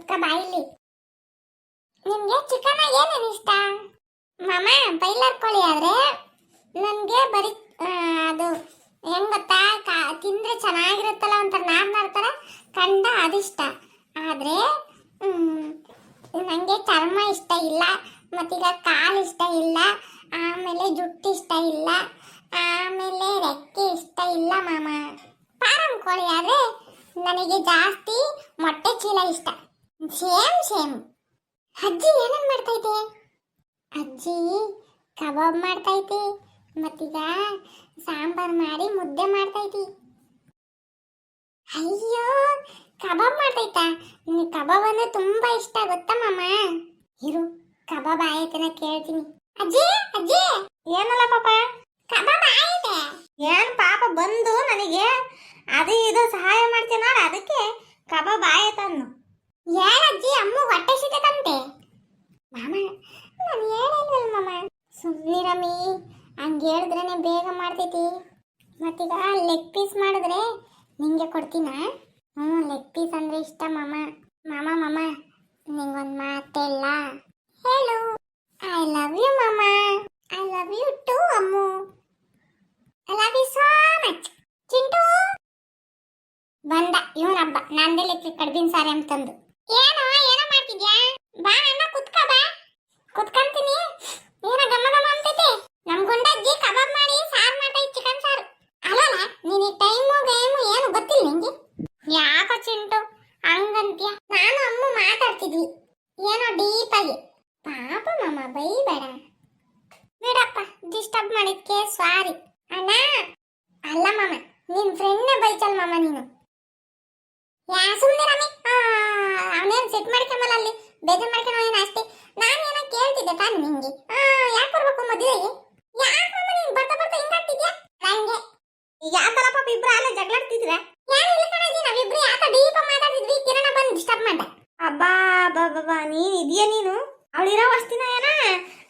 ಕುತ್ಕ ಬಾಯಿಲಿ. ನಿಮ್ಗೆ ಚಿಕನ್ ಏನೇನು ಇಷ್ಟ? ಮಾಮ ಬೈಲರ್ ಕೋಳಿ ಆದ್ರೆ ನನಗೆ ಬರೀ ಅದು ಹೆಂಗ್ ಗೊತ್ತಾ, ತಿಂದ್ರೆ ಚೆನ್ನಾಗಿರುತ್ತಲ್ಲ, ಒಂಥರ ನಾರ್ ಥರ ಕಂಡ ಅದಿಷ್ಟ. ಆದ್ರೆ ನನಗೆ ಚರ್ಮ ಇಷ್ಟ ಇಲ್ಲ, ಮತ್ತೀಗ ಕಾಲು ಇಷ್ಟ ಇಲ್ಲ, ಆಮೇಲೆ ಜುಟ್ಟು ಇಷ್ಟ ಇಲ್ಲ, ಆಮೇಲೆ ರೆಕ್ಕೆ ಇಷ್ಟ ಇಲ್ಲ ಮಾಮ. ಫಾರಂ ಕೋಳಿ ಆದ್ರೆ ನನಗೆ ಜಾಸ್ತಿ ಮೊಟ್ಟೆ ಚೀಲ ಇಷ್ಟ. Same same. ಅಜ್ಜಿ ಏನೇನು ಮಾಡ್ತೈತೆ? ಅಜ್ಜಿ ಕಬಾಬ್ ಮಾಡ್ತೈತಿ, ಮತ್ತೀಗ ಸಾಂಬಾರ್ ಮಾಡಿ ಮುದ್ದೆ ಮಾಡ್ತೈತಿ. ಅಯ್ಯೋ, ಕಬಾಬ್ ಮಾಡ್ತೈತಾ? ನಿನಗೆ ಕಬಾಬ್ ಅಂದ್ರೆ ತುಂಬಾ ಇಷ್ಟ ಗೊತ್ತಾ ಮಾಮ? ಇರು, ಕಬಾಬ್ ಆಯ್ತನ ಕೇಳ್ತೀನಿ. ಅಜ್ಜಿ ಅಜ್ಜಿ. ಏನಲ್ಲ ಪಾಪ? ಕಬಾಬ್ ಆಯ್ತೆ. ಏನ್ ಪಾಪ ಬಂದು ನನಗೆ ಅದು ಇದು ಸಹಾಯ ಮಾಡ್ತೀನಿ ನೋಡ, ಅದಕ್ಕೆ ಕಬಾಬ್ ಆಯ್ತನ್ನು. ಏನಜ್ಜಿ ಅಮ್ಮ ಹೊಟ್ಟೆ ಸಿಗತಂತೆ? ಮಾಮ ನಾನು ಹೇಳಿಲ್ವಲ್ಲ ಮಾಮ. ಸುಮ್ಮನಿರಮ್ಮಿ, ಹಂಗೆ ಹೇಳಿದ್ರೇನೆ ಬೇಗ ಮಾಡ್ತೈತಿ. ಮತ್ತೀಗ ಲೆಗ್ ಪೀಸ್ ಮಾಡಿದ್ರೆ ನಿಂಗೆ ಕೊಡ್ತೀನ? ಲೆಗ್ ಪೀಸ್ ಅಂದ್ರೆ ಇಷ್ಟ ಮಾಮ. ಮಾಮ ಮಾಮ ನಿಂಗೊಂದು ಮಾತೆಲ್ಲ ಹೇಳು. ಐ ಲವ್ ಯು ಮಾಮ. ಐ ಲವ್ ಯು ಟು ಅಮ್ಮು. I love you so much. Chintu ಬಂದ ಇವನಬ್ಬ, ನಂದೆಲ್ಲ ಕಡ್ಬಿನ ಸಾರಿ ಅಂತಂದು. ಏನೋ ಏನೋ ಮಾಡ್ತಿದ್ಯಾ? ಬಾ ಅಣ್ಣ ಕುತ್ಕ ಬಾ. ಕುತ್ಕಂತೀನಿ. ಏನ ಗಮ್ಮ ಗಮ್ಮ ಅಂತೈತೆ? ನಮ್ ಗುಂಡಜ್ಜಿ ಕಬಾಬ್ ಮಾಡಿ ಸಾರು ಮಾಡ್ತೈತಿ, ಚಿಕನ್ ಸಾರು. ಅಲ್ಲಲ್ಲ ನೀನು ಈ ಟೈಮು ಏನು ಗೊತ್ತಿಲ್ಲ ನಿಂಗೆ? ಯಾಕೋ ಚಿಂಟು ಹಂಗಂತ್ಯ? ನಾನು ಅಮ್ಮ ಮಾತಾಡ್ತಿದ್ವಿ ಏನೋ ಡೀಪ್ ಆಗಿ. ಪಾಪ ಮಾಮ ಬೈಬೇಡ ಬಿಡಪ್ಪ, ಡಿಸ್ಟರ್ಬ್ ಮಾಡಿದ್ಕೆ ಸಾರಿ. ಅಣ್ಣ ಅಲ್ಲ ಮಾಮ, ನಿನ್ ಫ್ರೆಂಡ್ನೇ ಬೈಚಲ್ ಮಾಮ ನೀನು. ಸುಮ್ಮನೆ ರಮಿ, ಅವನೇನು ಸೆಟ್ ಮಾಡ್ಕೊಂಬಲ್ಲ, ಅಲ್ಲಿ ಬೇಜಾರು ಮಾಡ್ಕೊಂಡು ಏನು ಅಷ್ಟೇ. ನಾನು ಏನೋ ಕೇಳ್ತಿದ್ದೆ ತಾನು ನಿಂಗೆ, ಯಾಕೆ ಬರ್ಬೇಕು ಮದುವೆಗೆ? ಯಾಕೆ ಮಾಮ ನೀನು ಬರ್ತಾ ಬರ್ತಾ ಹಿಂಗಾಗ್ತಿದ್ಯಾ? ನಂಗೆ ಯಾಕಲ್ಲ ಪಾಪ ಇಬ್ರು ಅಲ್ಲೇ ಜಗಳಾಡ್ತಿದ್ರ? ಏನಿಲ್ಲ ಕಣಜಿ, ನಾವಿಬ್ರು ಯಾಕೆ ಡೀಪ ಮಾತಾಡ್ತಿದ್ವಿ, ಕಿರಣ ಬಂದು ಡಿಸ್ಟರ್ಬ್ ಮಾಡ್ದ. ಅಬ್ಬಾ ಬಾಬಾ, ನೀನ್ ಇದೆಯಾ ನೀನು? ಅವಳಿರೋ ವಸ್ತಿನ ಏನ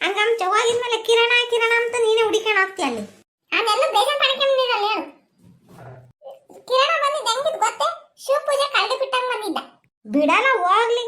ಹಂಗಮ್ ಚವಾಗಿದ್ಮೇಲೆ ಕಿರಣ ಕಿರಣ ಅಂತ ನೀನೇ ಹುಡಿಕೊಂಡು ಹೋಗ್ತೀಯ ಅಲ್ಲಿ. ಅವನ್ನೆಲ್ಲ ಬೇಜಾರು ಮಾಡ್ಕೊಂಡಿರಲ್ಲ ಹೇಳು. ಕಿರಣ ಬಂದಿದ್ದು ಹೆಂಗಿದ್ ಗೊತ್ತೇ? ಶಿವ ಪೂಜೆ ಕಳೆದು ಬಿಟ್ಟಂಗ್ ಬಂದಿದ್ದ. ಬಿಡಲ್ಲ ಹೋಗ್ಲಿ.